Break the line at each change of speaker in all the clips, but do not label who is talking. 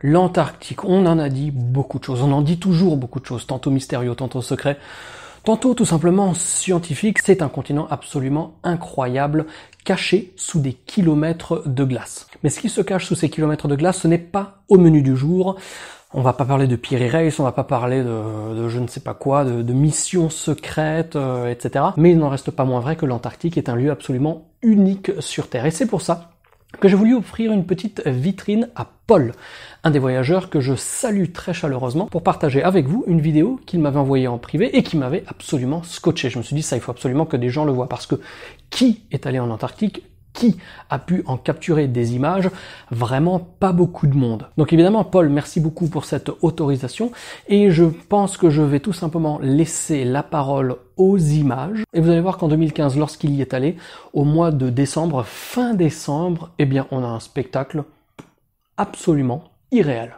L'Antarctique, on en a dit beaucoup de choses, on en dit toujours beaucoup de choses, tantôt mystérieux, tantôt secret, tantôt tout simplement scientifique. C'est un continent absolument incroyable, caché sous des kilomètres de glace. Mais ce qui se cache sous ces kilomètres de glace, ce n'est pas au menu du jour. On va pas parler de Piri Reis, on va pas parler de je ne sais pas quoi, de missions secrètes, etc. Mais il n'en reste pas moins vrai que l'Antarctique est un lieu absolument unique sur Terre. Et c'est pour ça que j'ai voulu offrir une petite vitrine à Paul, un des voyageurs que je salue très chaleureusement, pour partager avec vous une vidéo qu'il m'avait envoyée en privé et qui m'avait absolument scotché. Je me suis dit, ça, il faut absolument que des gens le voient, parce que qui est allé en Antarctique ? Qui a pu en capturer des images? Vraiment pas beaucoup de monde. Donc évidemment, Paul, merci beaucoup pour cette autorisation, et je pense que je vais tout simplement laisser la parole aux images. Et vous allez voir qu'en 2015, lorsqu'il y est allé, au mois de décembre, fin décembre, eh bien on a un spectacle absolument irréel.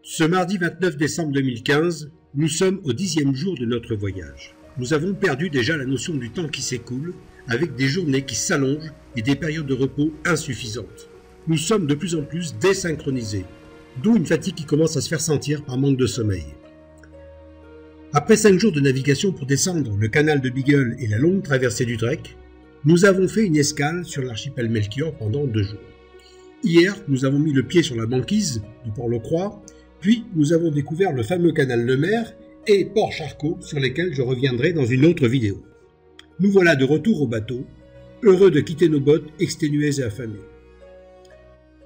Ce mardi 29 décembre 2015, nous sommes au 10e jour de notre voyage. Nous avons perdu déjà la notion du temps qui s'écoule, avec des journées qui s'allongent et des périodes de repos insuffisantes. Nous sommes de plus en plus désynchronisés, d'où une fatigue qui commence à se faire sentir par manque de sommeil. Après 5 jours de navigation pour descendre le canal de Beagle et la longue traversée du Drake, nous avons fait une escale sur l'archipel Melchior pendant 2 jours. Hier, nous avons mis le pied sur la banquise de Port-le-Croix, puis nous avons découvert le fameux canal Lemaire et Port Charcot, sur lesquels je reviendrai dans une autre vidéo. Nous voilà de retour au bateau, heureux de quitter nos bottes exténuées et affamées.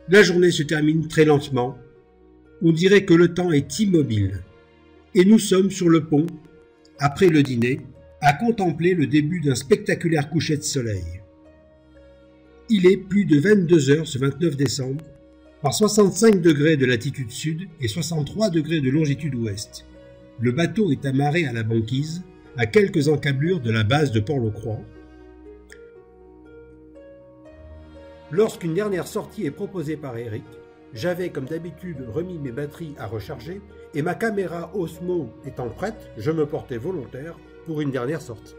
La journée se termine très lentement, on dirait que le temps est immobile, et nous sommes sur le pont, après le dîner, à contempler le début d'un spectaculaire coucher de soleil. Il est plus de 22 heures ce 29 décembre, par 65 degrés de latitude sud et 63 degrés de longitude ouest. Le bateau est amarré à la banquise, à quelques encablures de la base de Port-le-Croix. Lorsqu'une dernière sortie est proposée par Eric, j'avais comme d'habitude remis mes batteries à recharger et ma caméra Osmo étant prête, je me portais volontaire pour une dernière sortie.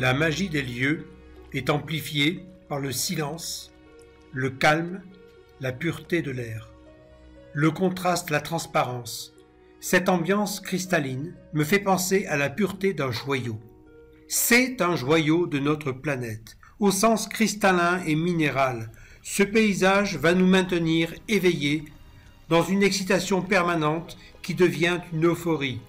La magie des lieux est amplifiée par le silence, le calme, la pureté de l'air. Le contraste, la transparence. Cette ambiance cristalline me fait penser à la pureté d'un joyau. C'est un joyau de notre planète, au sens cristallin et minéral. Ce paysage va nous maintenir éveillés dans une excitation permanente qui devient une euphorie.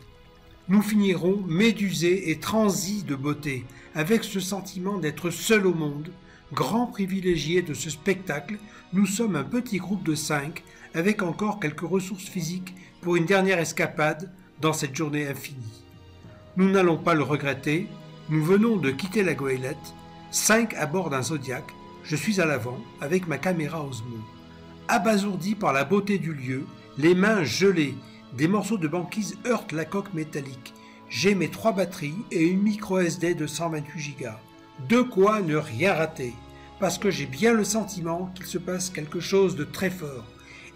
Nous finirons médusés et transis de beauté, avec ce sentiment d'être seuls au monde. Grand privilégié de ce spectacle, nous sommes un petit groupe de 5, avec encore quelques ressources physiques pour une dernière escapade dans cette journée infinie. Nous n'allons pas le regretter, nous venons de quitter la goélette, 5 à bord d'un Zodiac, je suis à l'avant avec ma caméra Osmo. Abasourdi par la beauté du lieu, les mains gelées, des morceaux de banquise heurtent la coque métallique. J'ai mes 3 batteries et une micro SD de 128 Go. De quoi ne rien rater, parce que j'ai bien le sentiment qu'il se passe quelque chose de très fort,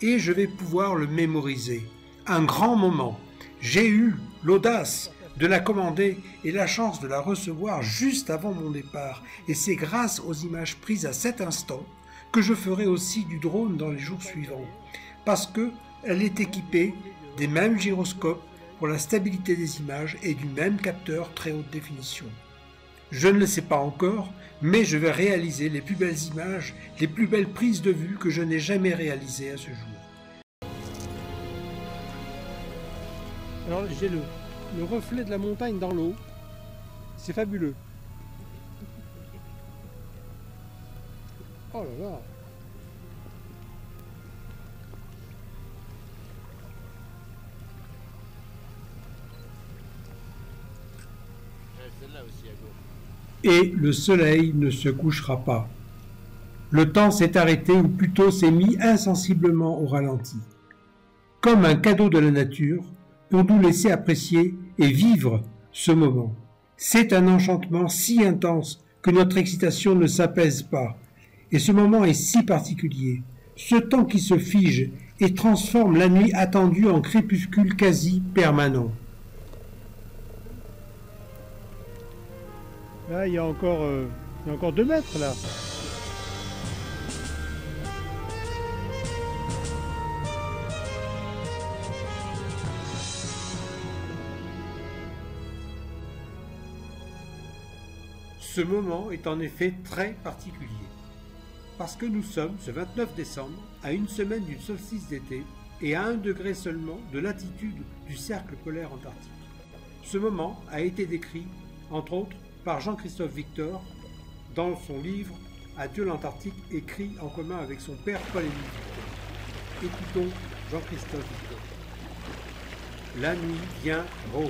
et je vais pouvoir le mémoriser. Un grand moment. J'ai eu l'audace de la commander et la chance de la recevoir juste avant mon départ, et c'est grâce aux images prises à cet instant que je ferai aussi du drone dans les jours suivants, parce que elle est équipée des mêmes gyroscopes pour la stabilité des images et du même capteur très haute définition. Je ne le sais pas encore, mais je vais réaliser les plus belles images, les plus belles prises de vue que je n'ai jamais réalisées à ce jour. Alors j'ai le reflet de la montagne dans l'eau, c'est fabuleux. Oh là là! Et le soleil ne se couchera pas. Le temps s'est arrêté, ou plutôt s'est mis insensiblement au ralenti. Comme un cadeau de la nature, on nous laisser apprécier et vivre ce moment. C'est un enchantement si intense que notre excitation ne s'apaise pas. Et ce moment est si particulier, ce temps qui se fige et transforme la nuit attendue en crépuscule quasi permanent.
Là, il y a encore 2 mètres, là.
Ce moment est en effet très particulier, parce que nous sommes, ce 29 décembre, à une semaine du solstice d'été et à 1 degré seulement de latitude du cercle polaire antarctique. Ce moment a été décrit, entre autres, par Jean-Christophe Victor dans son livre « Adieu l'Antarctique » écrit en commun avec son père Paul-Émile Victor. Écoutons Jean-Christophe Victor. La nuit vient rose.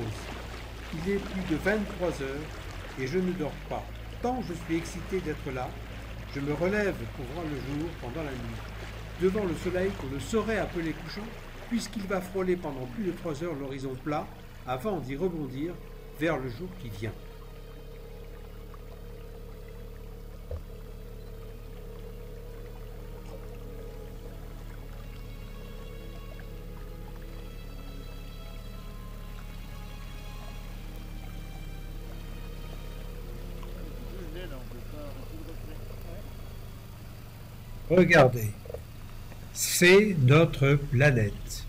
Il est plus de 23 heures et je ne dors pas. Tant je suis excité d'être là, je me relève pour voir le jour pendant la nuit, devant le soleil qu'on ne saurait appeler couchant, puisqu'il va frôler pendant plus de 3 heures l'horizon plat avant d'y rebondir vers le jour qui vient. Regardez, c'est notre planète.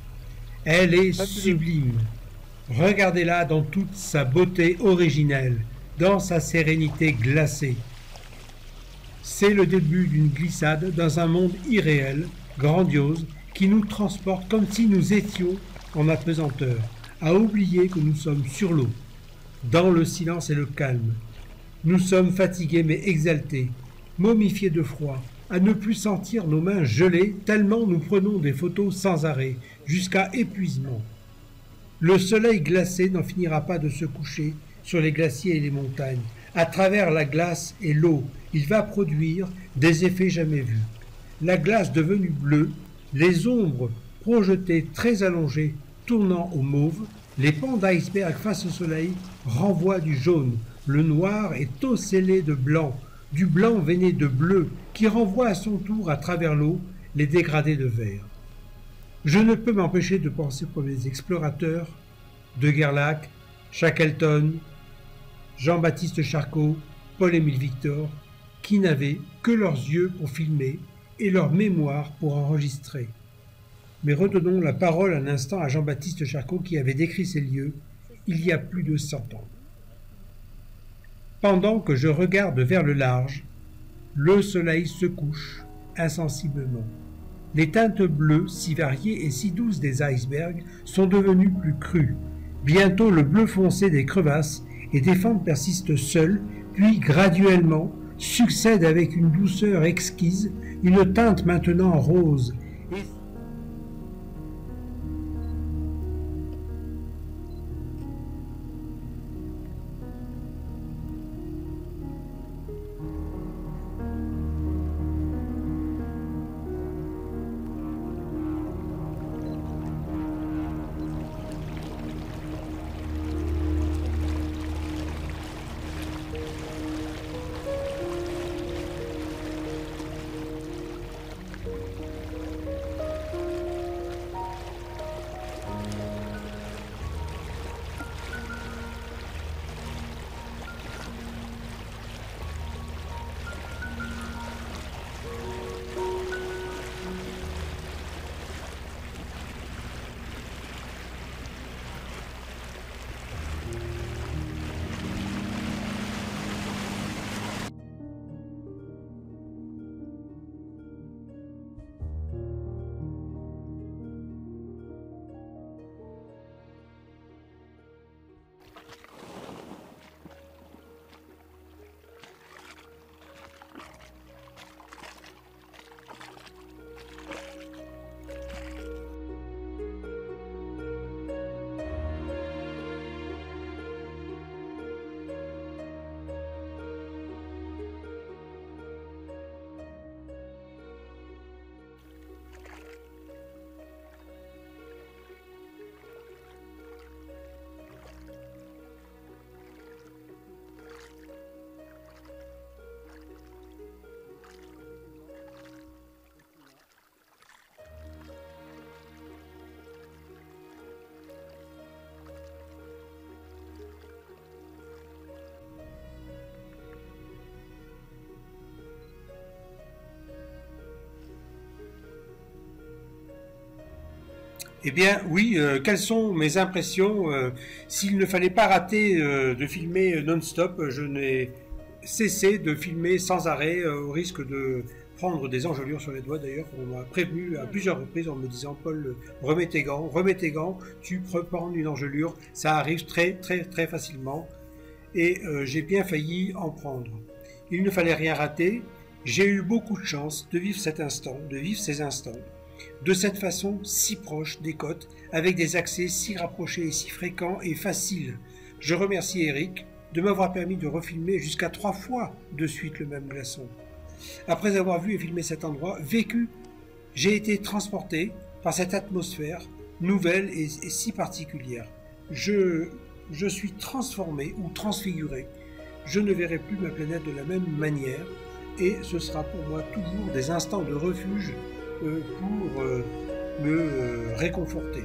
Elle est sublime. Regardez-la dans toute sa beauté originelle, dans sa sérénité glacée. C'est le début d'une glissade dans un monde irréel, grandiose, qui nous transporte comme si nous étions en apesanteur, à oublier que nous sommes sur l'eau, dans le silence et le calme. Nous sommes fatigués mais exaltés, momifiés de froid, à ne plus sentir nos mains gelées tellement nous prenons des photos sans arrêt, jusqu'à épuisement. Le soleil glacé n'en finira pas de se coucher sur les glaciers et les montagnes. À travers la glace et l'eau, il va produire des effets jamais vus. La glace devenue bleue, les ombres projetées très allongées tournant au mauve, les pans d'iceberg face au soleil renvoient du jaune. Le noir est ocellé de blanc, du blanc veiné de bleu, qui renvoie à son tour à travers l'eau les dégradés de vert. Je ne peux m'empêcher de penser pour les explorateurs de Gerlach, Shackleton, Jean-Baptiste Charcot, Paul-Émile Victor, qui n'avaient que leurs yeux pour filmer et leur mémoire pour enregistrer. Mais redonnons la parole un instant à Jean-Baptiste Charcot qui avait décrit ces lieux il y a plus de 100 ans. Pendant que je regarde vers le large, le soleil se couche insensiblement. Les teintes bleues, si variées et si douces des icebergs, sont devenues plus crues. Bientôt le bleu foncé des crevasses et des fentes persistent seules, puis graduellement succède avec une douceur exquise une teinte maintenant rose. Eh bien, oui, quelles sont mes impressions s'il ne fallait pas rater de filmer non-stop, je n'ai cessé de filmer sans arrêt, au risque de prendre des engelures sur les doigts. D'ailleurs, on m'a prévenu à plusieurs reprises en me disant « Paul, remets tes gants, tu peux prendre une engelure, ça arrive très facilement. » Et j'ai bien failli en prendre. Il ne fallait rien rater, j'ai eu beaucoup de chance de vivre cet instant, de vivre ces instants, de cette façon si proche des côtes, avec des accès si rapprochés et si fréquents et faciles. Je remercie Eric de m'avoir permis de refilmer jusqu'à 3 fois de suite le même glaçon. Après avoir vu et filmé cet endroit, vécu, j'ai été transporté par cette atmosphère nouvelle et si particulière. Je suis transformé ou transfiguré. Je ne verrai plus ma planète de la même manière et ce sera pour moi toujours des instants de refuge pour me réconforter.